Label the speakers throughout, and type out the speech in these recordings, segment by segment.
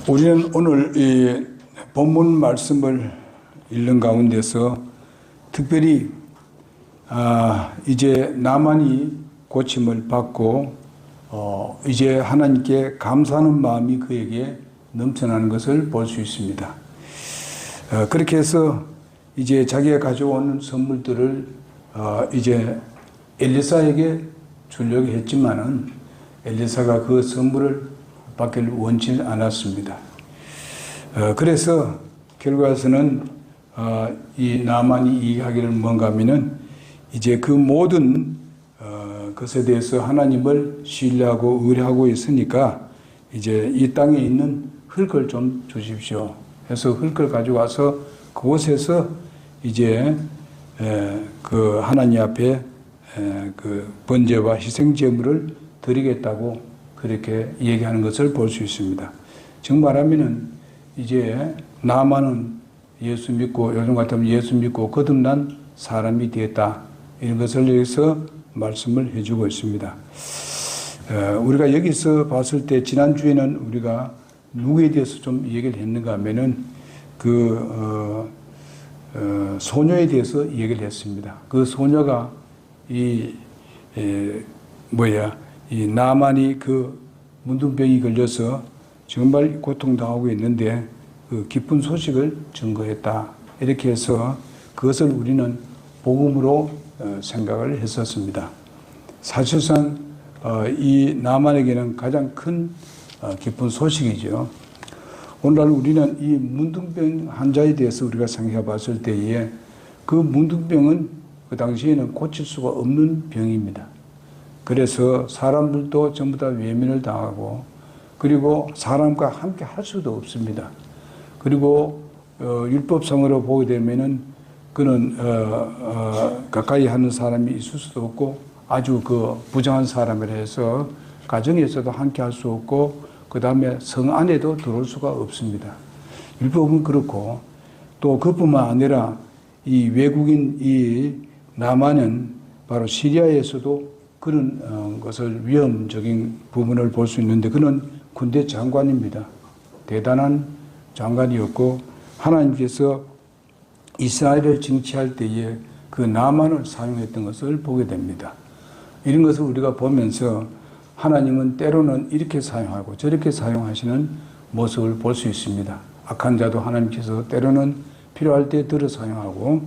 Speaker 1: 우리는 오늘 이 본문 말씀을 읽는 가운데서 특별히 이제 나만이 고침을 받고 이제 하나님께 감사하는 마음이 그에게 넘쳐나는 것을 볼 수 있습니다. 그렇게 해서 이제 자기가 가져오는 선물들을 이제 엘리사에게 주려고 했지만은 엘리사가 그 선물을 받기를 원치 않았습니다. 그래서 결과에서는 이 나만이 이야기를 뭔가 하면은 이제 그 모든 것에 대해서 하나님을 신뢰하고 의뢰하고 있으니까 이제 이 땅에 있는 흙을 좀 주십시오 해서 흙을 가지고 와서 그곳에서 이제 그 하나님 앞에 그 번제와 희생 제물을 드리겠다고 그렇게 얘기하는 것을 볼 수 있습니다. 즉 말하면은 이제 나만은 예수 믿고 요즘 같으면 예수 믿고 거듭난 사람이 되었다 이런 것을 여기서 말씀을 해주고 있습니다. 우리가 여기서 봤을 때 지난주에는 우리가 누구에 대해서 좀 얘기를 했는가 하면은 그 소녀에 대해서 얘기를 했습니다. 그 소녀가 이 나만이 그 문둥병이 걸려서 정말 고통당하고 있는데 그 기쁜 소식을 증거했다. 이렇게 해서 그것을 우리는 복음으로 생각을 했었습니다. 사실상 이 나만에게는 가장 큰 기쁜 소식이죠. 오늘날 우리는 이 문둥병 환자에 대해서 우리가 생각해 봤을 때에 그 문둥병은 그 당시에는 고칠 수가 없는 병입니다. 그래서 사람들도 전부 다 외면을 당하고 그리고 사람과 함께 할 수도 없습니다. 그리고 율법상으로 보게 되면은 그는 가까이 하는 사람이 있을 수도 없고 아주 그 부정한 사람이라 해서 가정에서도 함께 할 수 없고 그 다음에 성 안에도 들어올 수가 없습니다. 율법은 그렇고 또 그뿐만 아니라 이 외국인 이 나만은 바로 시리아에서도 그런 것을 위험적인 부분을 볼 수 있는데 그는 군대 장관입니다. 대단한 장관이었고 하나님께서 이스라엘을 징치할 때에 그 나만을 사용했던 것을 보게 됩니다. 이런 것을 우리가 보면서 하나님은 때로는 이렇게 사용하고 저렇게 사용하시는 모습을 볼 수 있습니다. 악한 자도 하나님께서 때로는 필요할 때 들어 사용하고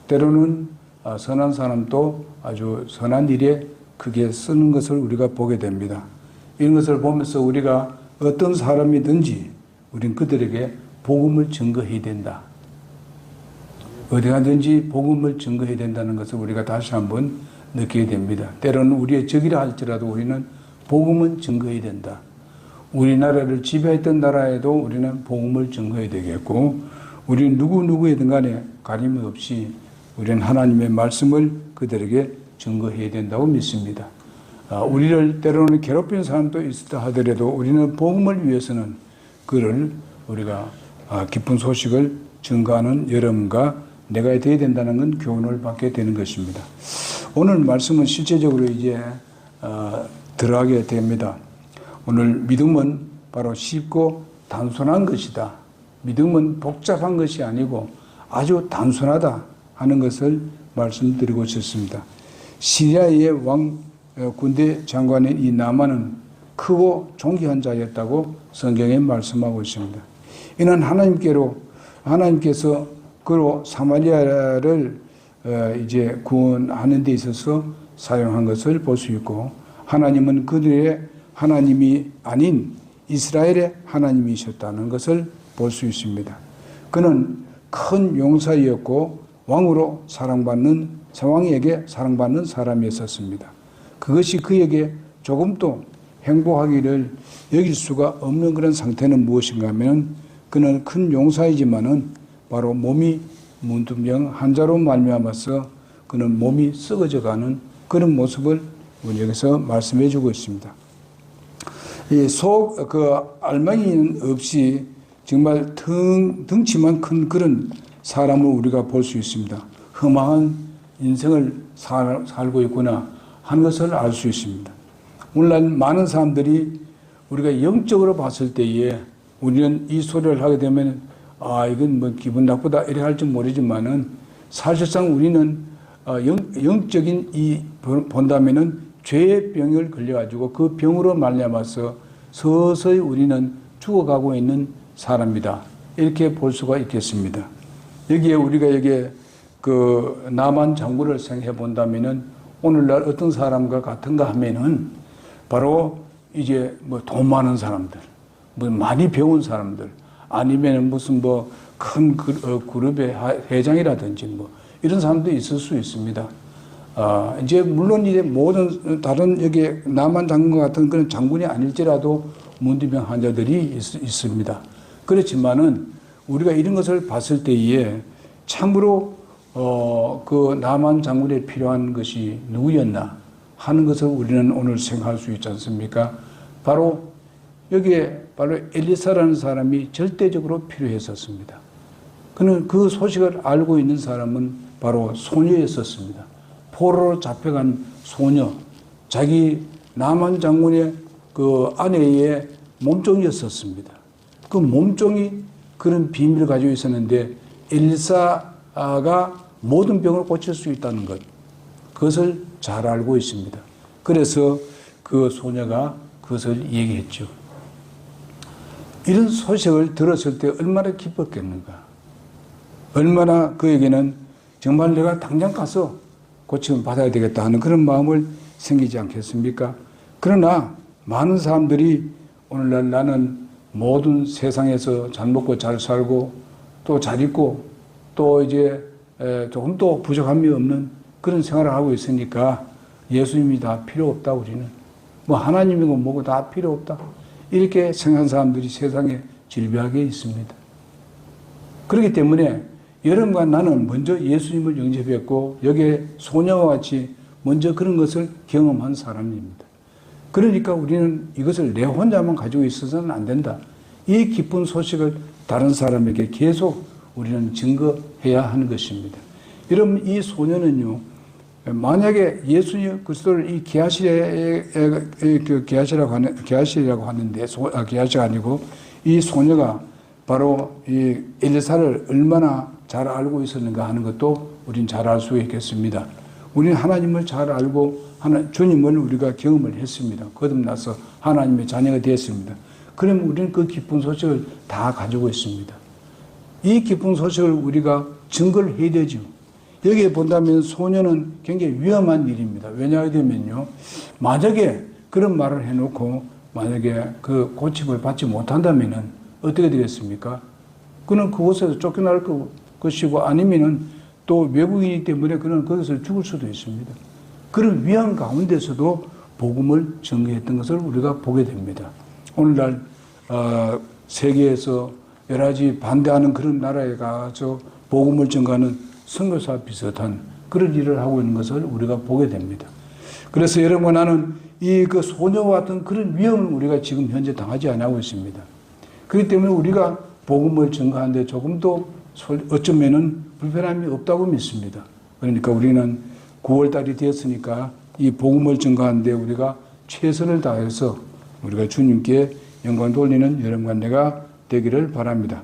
Speaker 1: 때로는 선한 사람도 아주 선한 일에 크게 쓰는 것을 우리가 보게 됩니다. 이런 것을 보면서 우리가 어떤 사람이든지 우리는 그들에게 복음을 증거해야 된다. 어디 가든지 복음을 증거해야 된다는 것을 우리가 다시 한번 느끼게 됩니다. 때로는 우리의 적이라 할지라도 우리는 복음은 증거해야 된다. 우리나라를 지배했던 나라에도 우리는 복음을 증거해야 되겠고 우리는 누구이든 간에 가림 없이 우리는 하나님의 말씀을 그들에게 증거해야 된다고 믿습니다. 우리를 때로는 괴롭히는 사람도 있다 하더라도 우리는 복음을 위해서는 그를 우리가 기쁜 소식을 증거하는 여러분과 내가 되어야 된다는 건 교훈을 받게 되는 것입니다. 오늘 말씀은 실제적으로 이제 들어가게 됩니다. 오늘 믿음은 바로 쉽고 단순한 것이다. 믿음은 복잡한 것이 아니고 아주 단순하다 하는 것을 말씀드리고 싶습니다. 시리아의 왕 군대 장관인 이 나만은 크고 존귀한 자였다고 성경에 말씀하고 있습니다. 이는 하나님께서 그로 사마리아를 이제 구원하는 데 있어서 사용한 것을 볼 수 있고 하나님은 그들의 하나님이 아닌 이스라엘의 하나님이셨다는 것을 볼 수 있습니다. 그는 큰 용사였고 왕으로 왕에게 사랑받는 사람이었습니다. 그것이 그에게 조금도 행복하기를 여길 수가 없는 그런 상태는 무엇인가 하면 그는 큰 용사이지만은 바로 몸이 문둥병 환자로 말미암아서 그는 몸이 썩어져가는 그런 모습을 여기서 말씀해 주고 있습니다. 알맹이는 없이 정말 덩치만 큰 그런 사람을 우리가 볼 수 있습니다. 험한 인생을 살고 있구나 하는 것을 알 수 있습니다. 오늘날 많은 사람들이 우리가 영적으로 봤을 때에 우리는 이 소리를 하게 되면 이건 뭐 기분 나쁘다 이래 할지 모르지만은 사실상 우리는 영적인 본다면은 죄의 병을 걸려가지고 그 병으로 말미암아서 서서히 우리는 죽어가고 있는 사람이다. 이렇게 볼 수가 있겠습니다. 여기에 우리가 그 나만 장군을 생각해 본다면은 오늘날 어떤 사람과 같은가 하면은 바로 이제 뭐 돈 많은 사람들, 뭐 많이 배운 사람들, 아니면은 무슨 뭐 큰 그룹의 회장이라든지 뭐 이런 사람도 있을 수 있습니다. 이제 물론 이제 모든 다른 여기 남한 장군 같은 그런 장군이 아닐지라도 문둥병 환자들이 있습니다. 그렇지만은 우리가 이런 것을 봤을 때에 참으로 그 남한 장군에 필요한 것이 누구였나 하는 것을 우리는 오늘 생각할 수 있지 않습니까? 바로 여기에 바로 엘리사라는 사람이 절대적으로 필요했었습니다. 그는 그 소식을 알고 있는 사람은 바로 소녀였었습니다. 포로로 잡혀간 소녀, 자기 남한 장군의 그 아내의 몸종이었었습니다. 그 몸종이 그런 비밀을 가지고 있었는데 엘리사가 모든 병을 고칠 수 있다는 것, 그것을 잘 알고 있습니다. 그래서 그 소녀가 그것을 얘기했죠. 이런 소식을 들었을 때 얼마나 기뻤겠는가. 얼마나 그에게는 정말 내가 당장 가서 고침을 받아야 되겠다 하는 그런 마음을 생기지 않겠습니까? 그러나 많은 사람들이 오늘날 나는 모든 세상에서 잘 먹고 잘 살고 또 잘 있고 또 이제 조금 더 부족함이 없는 그런 생활을 하고 있으니까 예수님이 다 필요 없다. 우리는 뭐 하나님이고 뭐고 다 필요 없다. 이렇게 생각하는 사람들이 세상에 질비하게 있습니다. 그렇기 때문에 여러분과 나는 먼저 예수님을 영접했고 여기에 소녀와 같이 먼저 그런 것을 경험한 사람입니다. 그러니까 우리는 이것을 내 혼자만 가지고 있어서는 안 된다. 이 기쁜 소식을 다른 사람에게 계속 우리는 증거해야 하는 것입니다. 여러분, 이 소녀는요, 만약에 예수님 그리스도를 이 게하시라고 하는데, 게하시가 아니고 이 소녀가 바로 이 엘리사를 얼마나 잘 알고 있었는가 하는 것도 우리는 잘 알 수 있겠습니다. 우리는 하나님을 잘 알고 주님을 우리가 경험을 했습니다. 거듭나서 하나님의 자녀가 되었습니다. 그러면 우리는 그 기쁜 소식을 다 가지고 있습니다. 이 기쁜 소식을 우리가 증거를 해야 되죠. 여기에 본다면 소녀는 굉장히 위험한 일입니다. 왜냐하면요, 만약에 그런 말을 해놓고 만약에 그 고침을 받지 못한다면은 어떻게 되겠습니까? 그는 그곳에서 쫓겨날 것이고 아니면은 또 외국인이기 때문에 그는 거기서 죽을 수도 있습니다. 그런 위험 가운데서도 복음을 전개했던 것을 우리가 보게 됩니다. 오늘날 세계에서 여러 가지 반대하는 그런 나라에 가서 복음을 전가하는 선교사 비슷한 그런 일을 하고 있는 것을 우리가 보게 됩니다. 그래서 여러분, 나는 그 소녀와 같은 그런 위험을 우리가 지금 현재 당하지 않고 있습니다. 그렇기 때문에 우리가 복음을 전가하는데 조금도 어쩌면은 불편함이 없다고 믿습니다. 그러니까 우리는 9월달이 되었으니까 이 복음을 전가하는데 우리가 최선을 다해서 우리가 주님께 영광 돌리는 여러분과 내가 되기를 바랍니다.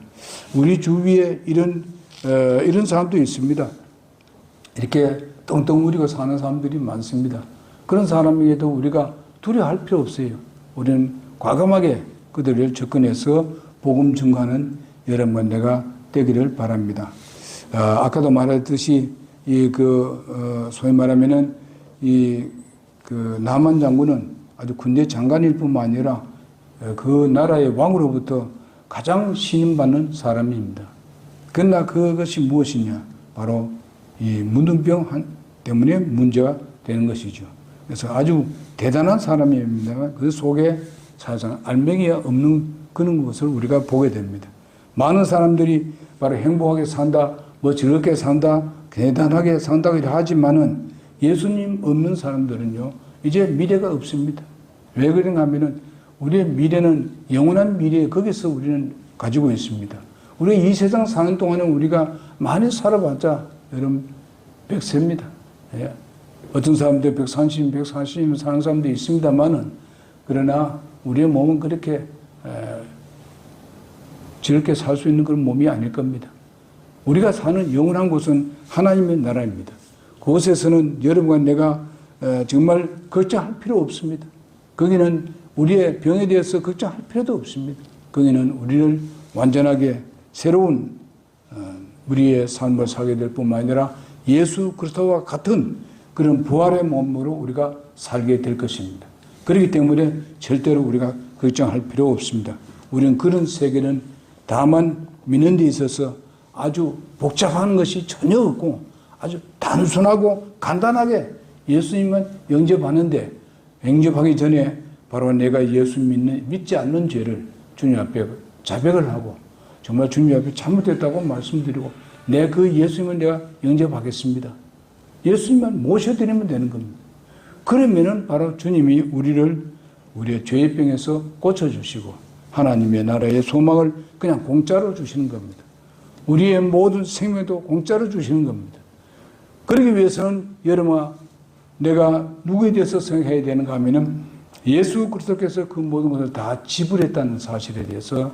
Speaker 1: 우리 주위에 이런 사람도 있습니다. 이렇게 떵떵거리고 사는 사람들이 많습니다. 그런 사람에게도 우리가 두려워할 필요 없어요. 우리는 과감하게 그들을 접근해서 복음 전가하는 여러분과 내가 되기를 바랍니다. 아까도 말했듯이 소위 말하면은 그 남한 장군은 아주 군대 장관일 뿐만 아니라 그 나라의 왕으로부터 가장 신임받는 사람입니다. 그러나 그것이 무엇이냐? 바로 이 문둥병 때문에 문제가 되는 것이죠. 그래서 아주 대단한 사람입니다만 그 속에 사실상 알맹이가 없는 그런 것을 우리가 보게 됩니다. 많은 사람들이 바로 행복하게 산다, 뭐 즐겁게 산다, 대단하게 산다고 하지만은 예수님 없는 사람들은요, 이제 미래가 없습니다. 왜 그런가 하면은 우리의 미래는 영원한 미래, 거기서 우리는 가지고 있습니다. 우리가 이 세상 사는 동안은 우리가 많이 살아봤자 여러분 100세입니다. 예. 어떤 사람들 130년 사는 사람도 있습니다만은 그러나 우리의 몸은 그렇게 저렇게 살 수 있는 그런 몸이 아닐 겁니다. 우리가 사는 영원한 곳은 하나님의 나라입니다. 그곳에서는 여러분과 내가 정말 걱정할 필요 없습니다. 거기는 우리의 병에 대해서 걱정할 필요도 없습니다. 거기는 우리를 완전하게 새로운 우리의 삶을 살게 될 뿐만 아니라 예수 그리스도와 같은 그런 부활의 몸으로 우리가 살게 될 것입니다. 그렇기 때문에 절대로 우리가 걱정할 필요 없습니다. 우리는 그런 세계는 다만 믿는 데 있어서 아주 복잡한 것이 전혀 없고 아주 단순하고 간단하게 예수님만 영접하는데, 영접하기 전에 바로 내가 예수 믿지 않는 죄를 주님 앞에 자백을 하고 정말 주님 앞에 잘못했다고 말씀드리고 내 그 예수님을 내가 영접하겠습니다. 예수님만 모셔드리면 되는 겁니다. 그러면은 바로 주님이 우리의 죄의 병에서 고쳐주시고 하나님의 나라의 소망을 그냥 공짜로 주시는 겁니다. 우리의 모든 생명도 공짜로 주시는 겁니다. 그러기 위해서는 여러분아 내가 누구에 대해서 생각해야 되는가 하면은 예수 그리스도께서 그 모든 것을 다 지불했다는 사실에 대해서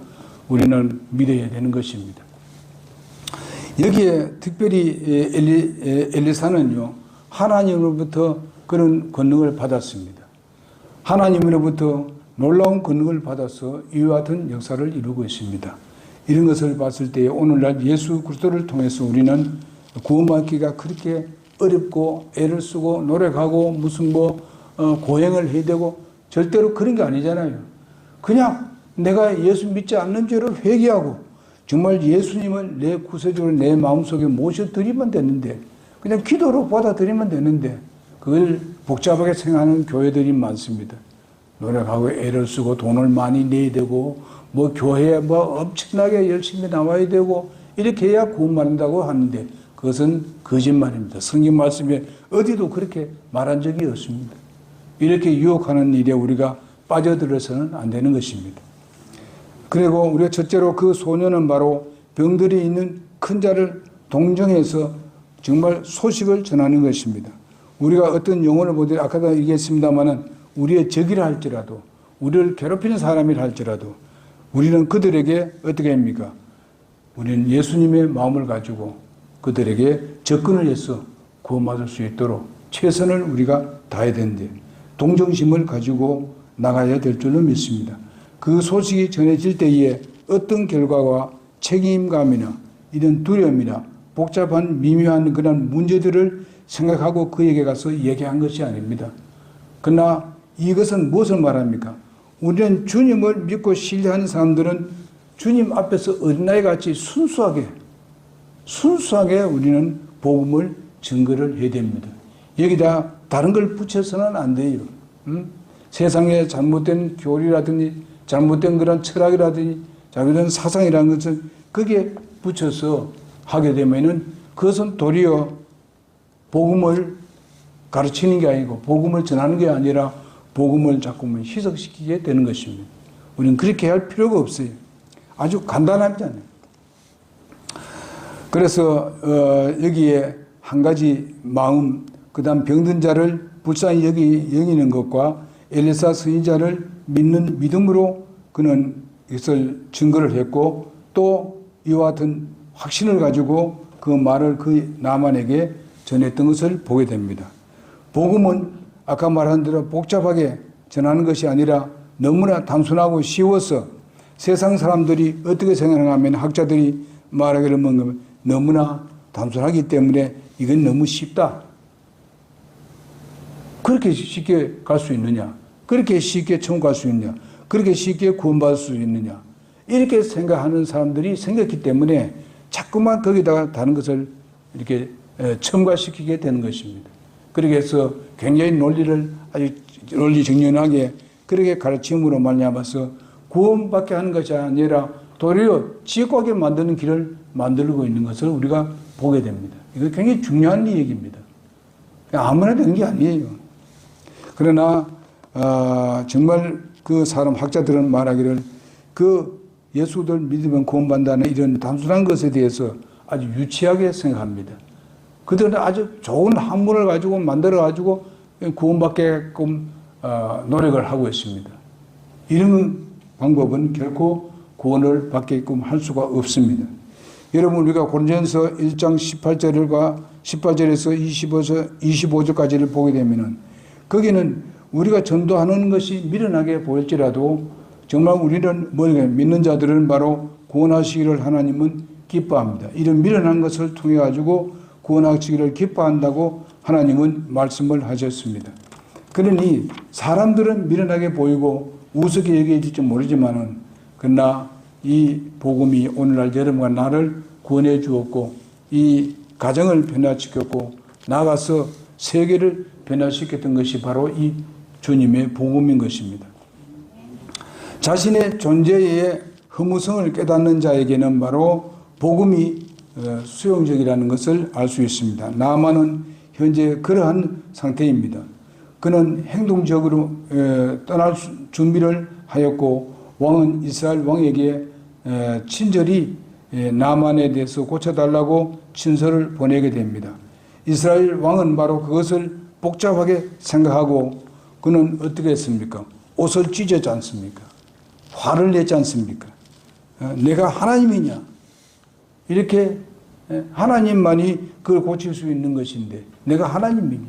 Speaker 1: 우리는 믿어야 되는 것입니다. 여기에 특별히 엘리사는요, 하나님으로부터 그런 권능을 받았습니다. 하나님으로부터 놀라운 권능을 받아서 이와 같은 역사를 이루고 있습니다. 이런 것을 봤을 때 오늘날 예수 그리스도를 통해서 우리는 구원받기가 그렇게 어렵고 애를 쓰고 노력하고 무슨 고행을 해야 되고 절대로 그런 게 아니잖아요. 그냥 내가 예수 믿지 않는 죄를 회개하고 정말 예수님을 내 구세주로 내 마음속에 모셔드리면 되는데, 그냥 기도로 받아들이면 되는데 그걸 복잡하게 생각하는 교회들이 많습니다. 노력하고 애를 쓰고 돈을 많이 내야 되고 교회에 엄청나게 열심히 나와야 되고 이렇게 해야 구원받는다고 하는데 그것은 거짓말입니다. 성경 말씀에 어디도 그렇게 말한 적이 없습니다. 이렇게 유혹하는 일에 우리가 빠져들어서는 안 되는 것입니다. 그리고 우리가 첫째로 그 소년은 바로 병들이 있는 큰 자를 동정해서 정말 소식을 전하는 것입니다. 우리가 어떤 영혼을 보더라도 아까도 얘기했습니다마는 우리의 적이라 할지라도 우리를 괴롭히는 사람이라 할지라도 우리는 그들에게 어떻게 합니까? 우리는 예수님의 마음을 가지고 그들에게 접근을 해서 구원받을 수 있도록 최선을 우리가 다해야 되는데 동정심을 가지고 나가야 될 줄로 믿습니다. 그 소식이 전해질 때에 어떤 결과와 책임감이나 이런 두려움이나 복잡한 미묘한 그런 문제들을 생각하고 그에게 가서 얘기한 것이 아닙니다. 그러나 이것은 무엇을 말합니까? 우리는 주님을 믿고 신뢰하는 사람들은 주님 앞에서 어린아이 같이 순수하게 우리는 복음을 증거를 해야 됩니다. 여기다 다른 걸 붙여서는 안 돼요. 세상에 잘못된 교리라든지 잘못된 그런 철학이라든지 잘못된 사상이라는 것은 거기에 붙여서 하게 되면은 그것은 도리어 복음을 가르치는 게 아니고 복음을 전하는 게 아니라 복음을 자꾸만 희석시키게 되는 것입니다. 우리는 그렇게 할 필요가 없어요. 아주 간단하잖아요. 그래서 여기에 한 가지 마음, 그 다음 병든 자를 불쌍히 여기는 것과 엘리사 선지자를 믿는 믿음으로 그는 이것을 증거를 했고 또 이와 같은 확신을 가지고 그 말을 그 나만에게 전했던 것을 보게 됩니다. 복음은 아까 말한 대로 복잡하게 전하는 것이 아니라 너무나 단순하고 쉬워서 세상 사람들이 어떻게 생각하냐 하면 학자들이 말하기를 너무나 단순하기 때문에 이건 너무 쉽다. 그렇게 쉽게 갈 수 있느냐? 그렇게 쉽게 천국 갈 수 있느냐? 그렇게 쉽게 구원받을 수 있느냐? 이렇게 생각하는 사람들이 생겼기 때문에 자꾸만 거기다가 다른 것을 이렇게 첨가시키게 되는 것입니다. 그렇게 해서 굉장히 논리를 아주 논리정연하게 그렇게 가르침으로 말미암아서 구원받게 하는 것이 아니라 도리어 지옥하게 만드는 길을 만들고 있는 것을 우리가 보게 됩니다. 이거 굉장히 중요한 얘기입니다. 아무나 되는 게 아니에요. 그러나 정말 그 사람 학자들은 말하기를 그 예수를 믿으면 구원받는다는 이런 단순한 것에 대해서 아주 유치하게 생각합니다. 그들은 아주 좋은 학문을 가지고 만들어 가지고 구원받게끔 노력을 하고 있습니다. 이런 방법은 결코 구원을 받게끔 할 수가 없습니다. 여러분, 우리가 고린도전서 1장 18절에서 25절까지를 보게 되면은 거기는 우리가 전도하는 것이 미련하게 보일지라도 정말 우리는 믿는 자들은 바로 구원하시기를 하나님은 기뻐합니다. 이런 미련한 것을 통해 가지고 구원하시기를 기뻐한다고 하나님은 말씀을 하셨습니다. 그러니 사람들은 미련하게 보이고 우습게 여겨질지 모르지만은 그러나 이 복음이 오늘날 여러분과 나를 구원해 주었고 이 가정을 변화시켰고 나아가서 세계를 변화시켰던 것이 바로 이 주님의 복음인 것입니다. 자신의 존재의 허무성을 깨닫는 자에게는 바로 복음이 수용적이라는 것을 알 수 있습니다. 나아만은 현재 그러한 상태입니다. 그는 행동적으로 떠날 준비를 하였고 왕은 이스라엘 왕에게 친절히 나만에 대해서 고쳐달라고 친서를 보내게 됩니다. 이스라엘 왕은 바로 그것을 복잡하게 생각하고 그는 어떻게 했습니까? 옷을 찢었지 않습니까? 화를 냈지 않습니까? 내가 하나님이냐? 이렇게 하나님만이 그걸 고칠 수 있는 것인데 내가 하나님이냐?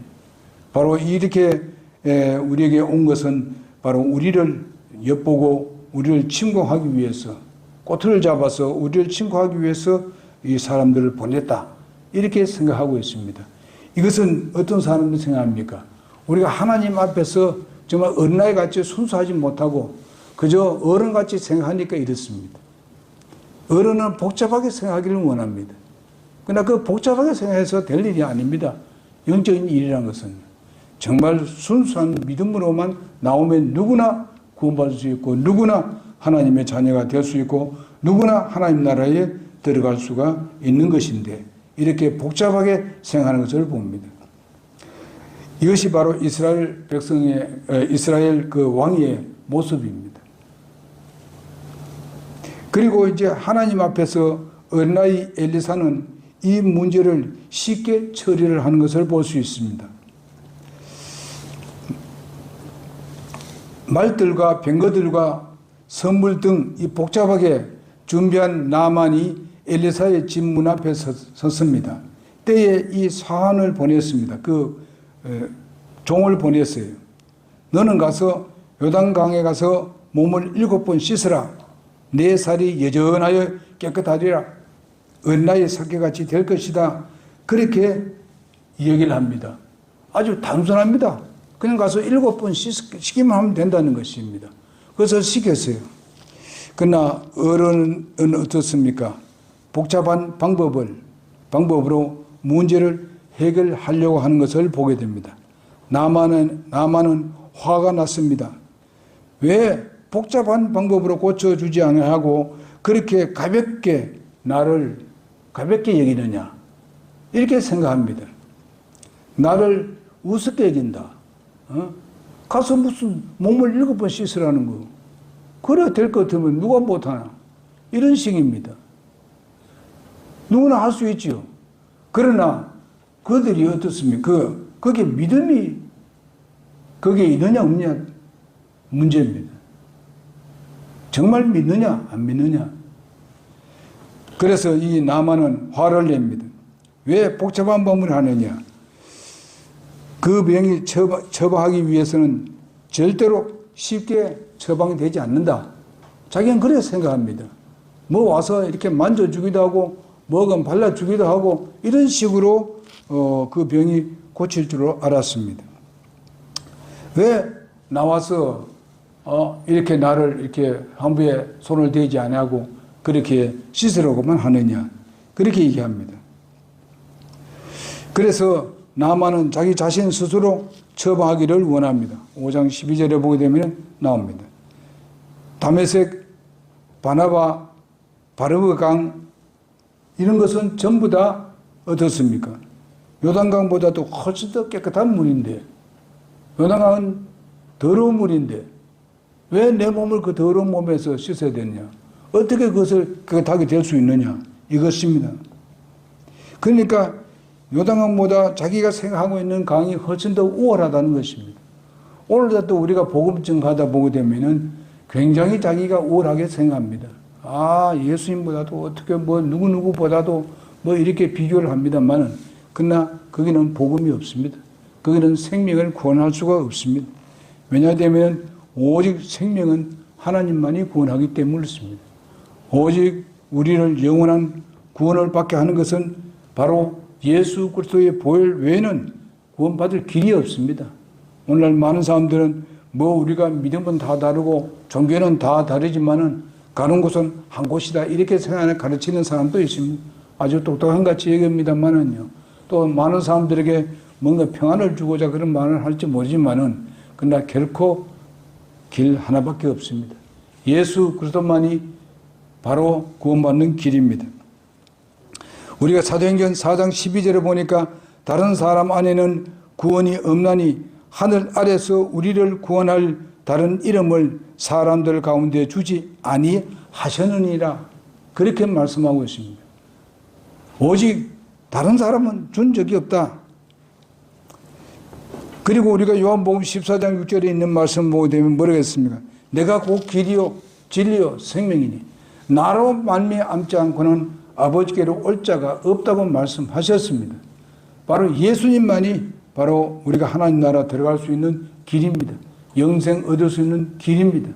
Speaker 1: 바로 이렇게 우리에게 온 것은 바로 우리를 엿보고 우리를 침공하기 위해서 꼬투리를 잡아서 우리를 침공하기 위해서 이 사람들을 보냈다. 이렇게 생각하고 있습니다. 이것은 어떤 사람들이 생각합니까? 우리가 하나님 앞에서 정말 어린아이같이 순수하지 못하고 그저 어른같이 생각하니까 이렇습니다. 어른은 복잡하게 생각하기를 원합니다. 그러나 그 복잡하게 생각해서 될 일이 아닙니다. 영적인 일이라는 것은 정말 순수한 믿음으로만 나오면 누구나 구원받을 수 있고 누구나 하나님의 자녀가 될 수 있고 누구나 하나님 나라에 들어갈 수가 있는 것인데 이렇게 복잡하게 생각하는 것을 봅니다. 이것이 바로 이스라엘 백성의 이스라엘 그 왕의 모습입니다. 그리고 이제 하나님 앞에서 어린아이 엘리사는 이 문제를 쉽게 처리를 하는 것을 볼 수 있습니다. 말들과 병거들과 선물 등 이 복잡하게 준비한 나만이 엘리사의 집 문 앞에 섰습니다. 때에 이 사안을 보냈습니다. 종을 보냈어요. 너는 가서 요단강에 가서 몸을 7번 씻으라. 내 살이 여전하여 깨끗하리라. 어린아이 살개같이 될 것이다. 그렇게 얘기를 합니다. 아주 단순합니다. 그냥 가서 7번 씻기만 하면 된다는 것입니다. 그래서 씻겼어요. 그러나 어른은 어떻습니까? 복잡한 방법으로 문제를 해결하려고 하는 것을 보게 됩니다. 나만은 화가 났습니다. 왜 복잡한 방법으로 고쳐주지 않으려고 그렇게 나를 가볍게 여기느냐? 이렇게 생각합니다. 나를 우습게 여긴다. 가서 무슨 몸을 7번 씻으라는 거. 그래 될 것 같으면 누가 못하나. 이런 식입니다. 누구나 할 수 있지요. 그러나 그들이 어떻습니까? 거기에 믿음이 거기에 있느냐 없느냐 문제입니다. 정말 믿느냐 안 믿느냐. 그래서 이 나만은 화를 냅니다. 왜 복잡한 법을 하느냐. 그 병이 처방하기 위해서는 절대로 쉽게 처방이 되지 않는다. 자기는 그렇게 생각합니다. 뭐 와서 이렇게 만져주기도 하고 뭐건 발라주기도 하고 이런 식으로 그 병이 고칠 줄 알았습니다. 왜 나와서 이렇게 나를 이렇게 함부에 손을 대지 않고 그렇게 씻으라고만 하느냐. 그렇게 얘기합니다. 그래서 나만은 자기 자신 스스로 처방하기를 원합니다. 5장 12절에 보게 되면 나옵니다. 다메섹, 바나바, 바르브강 이런 것은 전부 다 어떻습니까? 요단강보다도 훨씬 더 깨끗한 물인데 요단강은 더러운 물인데 왜 내 몸을 그 더러운 몸에서 씻어야 되느냐? 어떻게 그것을 깨끗하게 될 수 있느냐? 이것입니다. 그러니까 요단강보다 자기가 생각하고 있는 강이 훨씬 더 우월하다는 것입니다. 오늘도 또 우리가 복음 증거하다 보게 되면은 굉장히 자기가 우월하게 생각합니다. 예수님보다도 어떻게 누구누구보다도 이렇게 비교를 합니다만은, 그러나 거기는 복음이 없습니다. 거기는 생명을 구원할 수가 없습니다. 왜냐하면 오직 생명은 하나님만이 구원하기 때문에 그렇습니다. 오직 우리를 영원한 구원을 받게 하는 것은 바로 예수 그리스도의 보혈 외에는 구원받을 길이 없습니다. 오늘날 많은 사람들은 우리가 믿음은 다 다르고 종교는 다 다르지만은 가는 곳은 한 곳이다 이렇게 생각하는 가르치는 사람도 있습니다. 아주 똑똑한 같이 얘기합니다만은요. 또 많은 사람들에게 뭔가 평안을 주고자 그런 말을 할지 모르지만은 그러나 결코 길 하나밖에 없습니다. 예수 그리스도만이 바로 구원받는 길입니다. 우리가 사도행전 4장 12절에 보니까 다른 사람 안에는 구원이 없나니 하늘 아래서 우리를 구원할 다른 이름을 사람들 가운데 주지 아니하셨느니라 그렇게 말씀하고 있습니다. 오직 다른 사람은 준 적이 없다. 그리고 우리가 요한복음 14장 6절에 있는 말씀 보게 되면 뭐라겠습니까? 내가 곧 길이요 진리요 생명이니 나로 말미암지 않고는 아버지께로 올 자가 없다고 말씀하셨습니다. 바로 예수님만이 바로 우리가 하나님 나라 들어갈 수 있는 길입니다. 영생 얻을 수 있는 길입니다.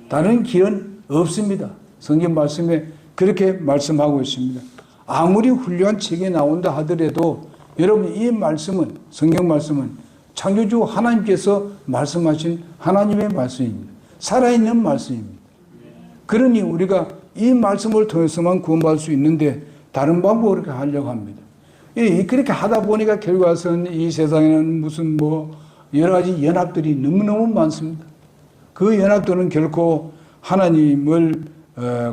Speaker 1: 다른 길은 없습니다. 성경 말씀에 그렇게 말씀하고 있습니다. 아무리 훌륭한 책이 나온다 하더라도 여러분 이 말씀은 성경 말씀은 창조주 하나님께서 말씀하신 하나님의 말씀입니다. 살아있는 말씀입니다. 그러니 우리가 이 말씀을 통해서만 구원받을 수 있는데 다른 방법으로 그렇게 하려고 합니다. 그렇게 하다 보니까 결과는 이 세상에는 무슨 여러 가지 연합들이 너무너무 많습니다. 그 연합들은 결코 하나님을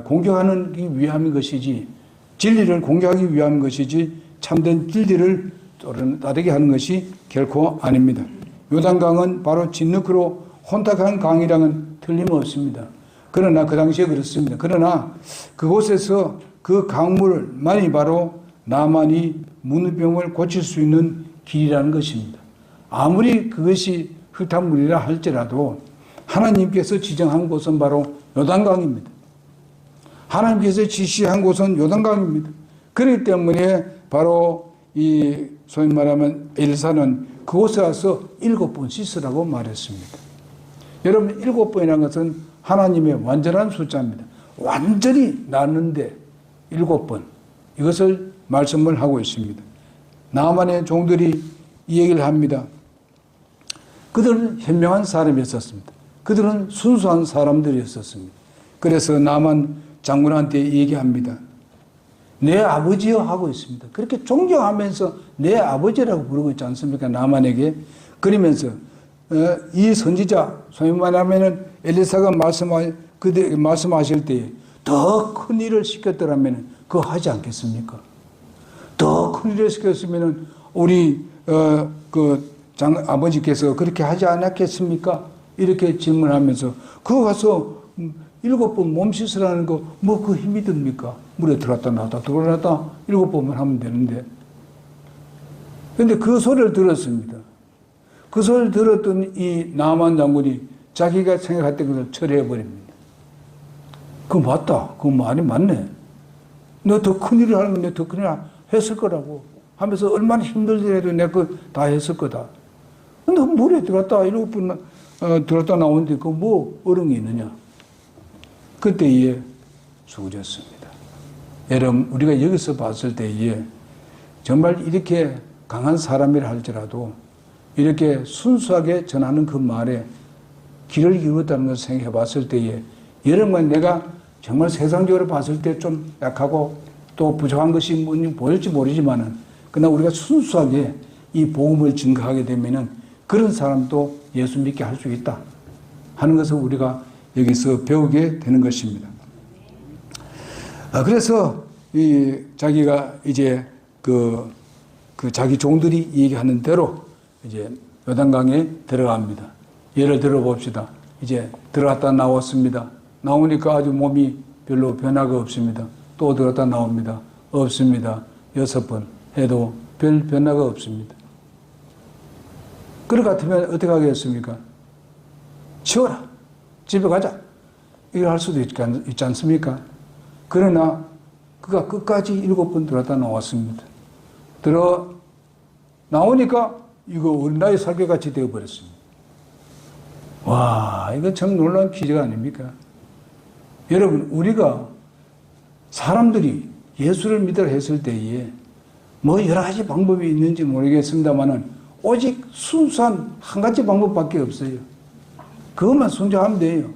Speaker 1: 공격하기 위함인 것이지 진리를 공격하기 위함인 것이지 참된 진리를 따르게 하는 것이 결코 아닙니다. 요단강은 바로 진흙으로 혼탁한 강이랑은 틀림없습니다. 그러나 그 당시에 그렇습니다. 그러나 그곳에서 그 강물만이 바로 나만이 문우병을 고칠 수 있는 길이라는 것입니다. 아무리 그것이 흙탕물이라 할지라도 하나님께서 지정한 곳은 바로 요단강입니다. 하나님께서 지시한 곳은 요단강입니다. 그렇기 때문에 바로 이 소위 말하면 엘사는 그곳에 와서 7번 씻으라고 말했습니다. 여러분 7번이라는 것은 하나님의 완전한 숫자입니다. 완전히 낫는데 7번 이것을 말씀을 하고 있습니다. 나만의 종들이 이 얘기를 합니다. 그들은 현명한 사람이었습니다. 그들은 순수한 사람들이었습니다. 그래서 나만 장군한테 얘기합니다. 내 아버지여 하고 있습니다. 그렇게 존경하면서 내 아버지라고 부르고 있지 않습니까? 나만에게. 그러면서 이 선지자 소위 말하면 엘리사가 말씀하실 때에 더 큰 일을 시켰더라면 그거 하지 않겠습니까? 더 큰 일을 시켰으면 우리 아버지께서 그렇게 하지 않았겠습니까? 이렇게 질문하면서 그거 가서 7번 몸 씻으라는 거 그 힘이 듭니까? 물에 들어갔다 나왔다 들어갔다 7번만 하면 되는데. 그런데 그 소리를 들었습니다. 그 소리를 들었던 이 나만 장군이 자기가 생각했던 것을 철회해버립니다. 그거 맞다. 그거 말이 맞네. 너 더 큰 일을 하는 건데 더 큰 일을 했을 거라고 하면서 얼마나 힘들더라도 내가 그거 다 했을 거다. 근데 물에 들어갔다 7번 들어갔다 나오는데 그거 어려운 게 있느냐. 그때에 죽어졌습니다. 여러분 우리가 여기서 봤을 때에 정말 이렇게 강한 사람이라 할지라도 이렇게 순수하게 전하는 그 말에 귀를 기울였다는 것을 생각해 봤을 때에 여러분 내가 정말 세상적으로 봤을 때 좀 약하고 또 부족한 것이 뭔지 보일지 모르지만은 그러나 우리가 순수하게 이 복음을 증거하게 되면은 그런 사람도 예수 믿게 할 수 있다 하는 것을 우리가 여기서 배우게 되는 것입니다. 그래서 자기가 이제 그 자기 종들이 얘기하는 대로 이제 요단강에 들어갑니다. 예를 들어 봅시다. 이제 들어갔다 나왔습니다. 나오니까 아주 몸이 별로 변화가 없습니다. 또 들어갔다 나옵니다. 없습니다. 6번 해도 별 변화가 없습니다. 그럴 것 같으면 어떻게 하겠습니까? 치워라. 집에 가자. 이걸 할 수도 있지 않습니까? 그러나 그가 끝까지 7번 들어갔다 나왔습니다. 들어 나오니까 이거 어린아이 살개같이 되어버렸습니다. 와, 이거 참 놀라운 기적 아닙니까? 여러분, 우리가 사람들이 예수를 믿으라 했을 때에 뭐 여러 가지 방법이 있는지 모르겠습니다만은 오직 순수한 한 가지 방법밖에 없어요. 그것만 순종하면 돼요.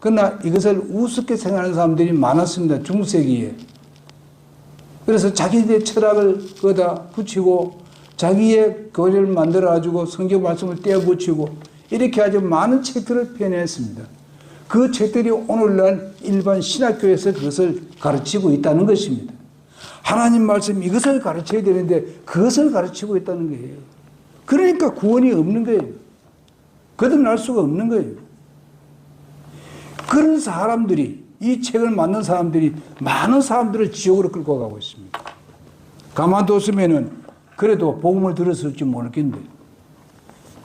Speaker 1: 그러나 이것을 우습게 생각하는 사람들이 많았습니다. 중세기에. 그래서 자기들의 철학을 거기다 붙이고 자기의 교리를 만들어가지고 성경 말씀을 떼어 붙이고 이렇게 아주 많은 책들을 펴냈습니다. 그 책들이 오늘날 일반 신학교에서 그것을 가르치고 있다는 것입니다. 하나님 말씀 이것을 가르쳐야 되는데 그것을 가르치고 있다는 거예요. 그러니까 구원이 없는 거예요. 거듭날 수가 없는 거예요. 그런 사람들이, 이 책을 만든 사람들이 많은 사람들을 지옥으로 끌고 가고 있습니다. 가만뒀으면은 그래도 복음을 들었을지 모르겠는데,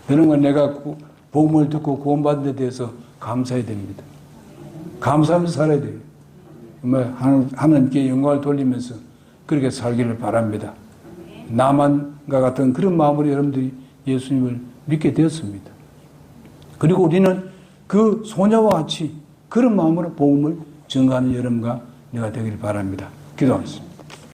Speaker 1: 여러분, 내가 복음을 듣고 구원받은 데 대해서 감사해야 됩니다. 감사하면서 살아야 돼요. 정말 하나님께 영광을 돌리면서 그렇게 살기를 바랍니다. 나만과 같은 그런 마음으로 여러분들이 예수님을 믿게 되었습니다. 그리고 우리는 그 소녀와 같이 그런 마음으로 복음을 증거하는 여러분과 내가 되길 바랍니다. 기도하겠습니다.